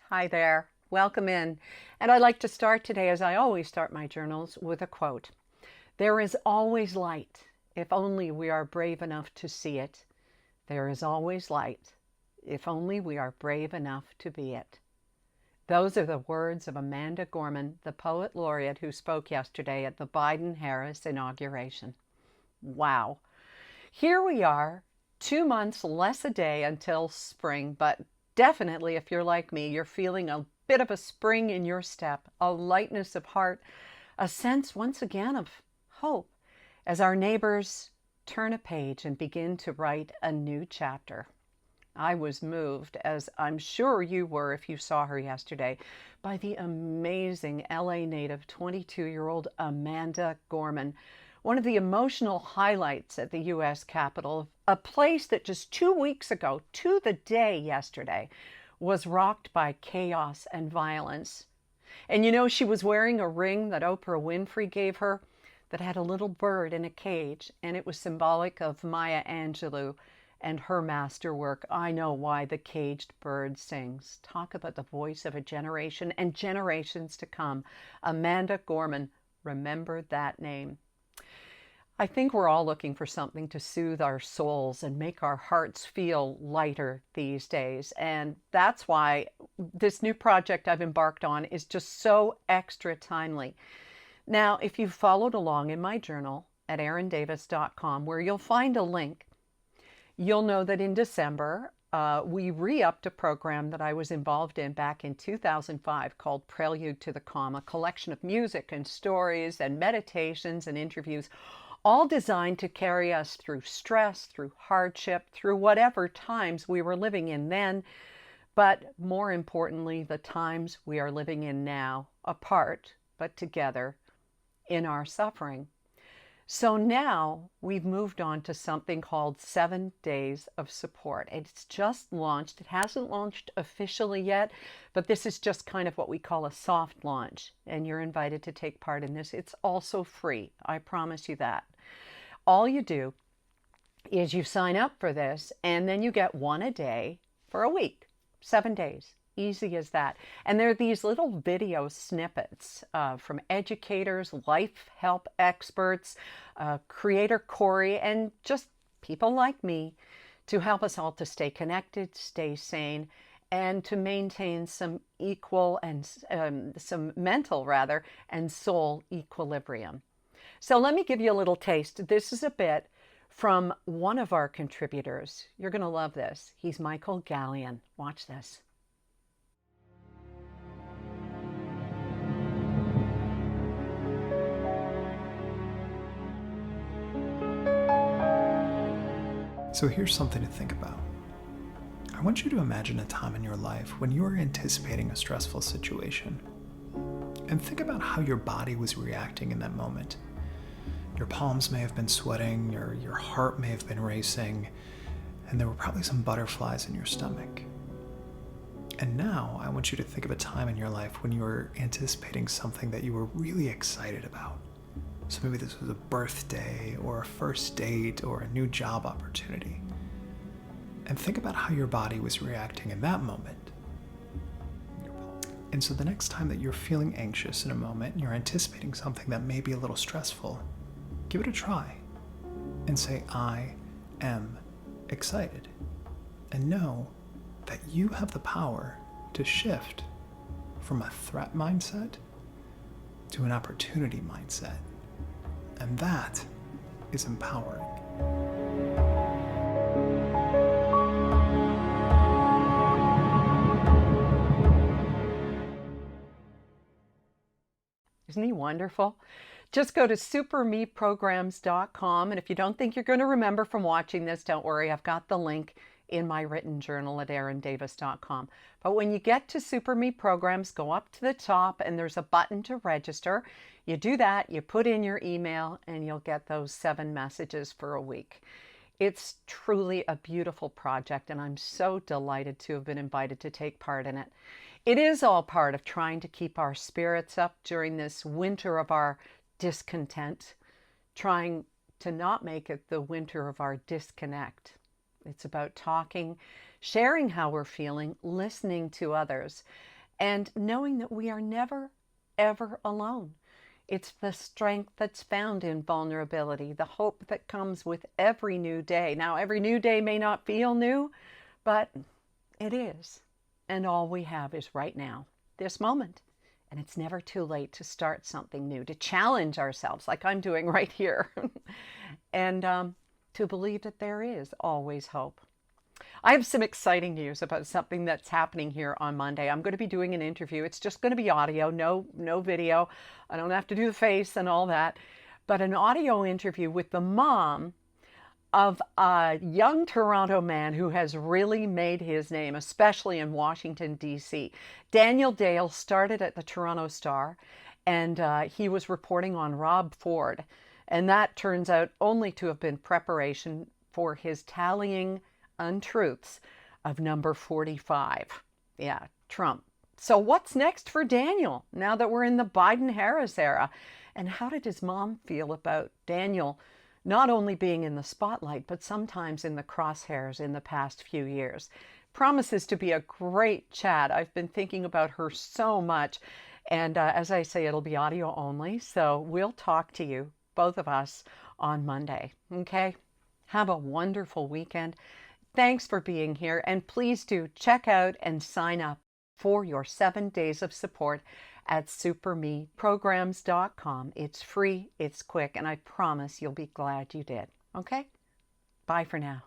Hi there. Welcome in. And I'd like to start today, as I always start my journals, with a quote. There is always light, if only we are brave enough to see it. There is always light, if only we are brave enough to be it. Those are the words of Amanda Gorman, the poet laureate who spoke yesterday at the Biden-Harris inauguration. Wow. Here we are, 2 months less a day until spring, but definitely if you're like me, you're feeling a bit of a spring in your step, a lightness of heart, a sense once again of hope as our neighbors turn a page and begin to write a new chapter. I was moved, as I'm sure you were if you saw her yesterday, by the amazing LA native 22-year-old Amanda Gorman, one of the emotional highlights at the U.S. Capitol, a place that just 2 weeks ago, to the day yesterday, was rocked by chaos and violence. And you know, she was wearing a ring that Oprah Winfrey gave her that had a little bird in a cage, and it was symbolic of Maya Angelou and her masterwork, I Know Why the Caged Bird Sings. Talk about the voice of a generation and generations to come. Amanda Gorman, remember that name. I think we're all looking for something to soothe our souls and make our hearts feel lighter these days. And that's why this new project I've embarked on is just so extra timely. Now, if you've followed along in my journal at erindavis.com, where you'll find a link, you'll know that in December, we re-upped a program that I was involved in back in 2005 called Prelude to the Calm, a collection of music and stories and meditations and interviews, all designed to carry us through stress, through hardship, through whatever times we were living in then, but more importantly, the times we are living in now, apart but together in our suffering. So now we've moved on to something called 7 Days of Support. It's just launched. It hasn't launched officially yet, but this is just kind of what we call a soft launch, and you're invited to take part in this. It's also free. I promise you that. All you do is you sign up for this, and then you get one a day for a week, 7 days. Easy as that. And there are these little video snippets from educators, life help experts, creator Corey, and just people like me to help us all to stay connected, stay sane, and to maintain some equal and some mental rather and soul equilibrium. So let me give you a little taste. This is a bit from one of our contributors. You're going to love this. He's Michael Gallion. Watch this. So here's something to think about. I want you to imagine a time in your life when you were anticipating a stressful situation. And think about how your body was reacting in that moment. Your palms may have been sweating, your heart may have been racing, and there were probably some butterflies in your stomach. And now I want you to think of a time in your life when you were anticipating something that you were really excited about. So maybe this was a birthday or a first date or a new job opportunity. And think about how your body was reacting in that moment. And so the next time that you're feeling anxious in a moment and you're anticipating something that may be a little stressful, give it a try and say, I am excited. And know that you have the power to shift from a threat mindset to an opportunity mindset. And that is empowering. Isn't he wonderful? Just go to supermeprograms.com, and if you don't think you're going to remember from watching this, don't worry, I've got the link in my written journal at erindavis.com. But when you get to Super Me Programs, go up to the top and there's a button to register. You do that, you put in your email, and you'll get those 7 messages for a week. It's truly a beautiful project, and I'm so delighted to have been invited to take part in it. It is all part of trying to keep our spirits up during this winter of our discontent, trying to not make it the winter of our disconnect. It's about talking, sharing how we're feeling, listening to others. and knowing that we are never, ever alone. It's the strength that's found in vulnerability, the hope that comes with every new day. Now, every new day may not feel new, but it is. And all we have is right now, this moment. And it's never too late to start something new, to challenge ourselves like I'm doing right here, and to believe that there is always hope. I have some exciting news about something that's happening here on Monday. I'm going to be doing an interview. It's just going to be audio, no video. I don't have to do the face and all that, but an audio interview with the mom of a young Toronto man who has really made his name, especially in Washington, D.C. Daniel Dale started at the Toronto Star, and he was reporting on Rob Ford. And that turns out only to have been preparation for his tallying untruths of number 45. Yeah, Trump. So what's next for Daniel now that we're in the Biden-Harris era? And how did his mom feel about Daniel not only being in the spotlight, but sometimes in the crosshairs in the past few years? Promises to be a great chat. I've been thinking about her so much. And as I say, it'll be audio only. So we'll talk to you, both of us, on Monday. Okay? Have a wonderful weekend. Thanks for being here. And please do check out and sign up for your 7 days of support at supermeprograms.com. It's free, it's quick, and I promise you'll be glad you did. Okay? Bye for now.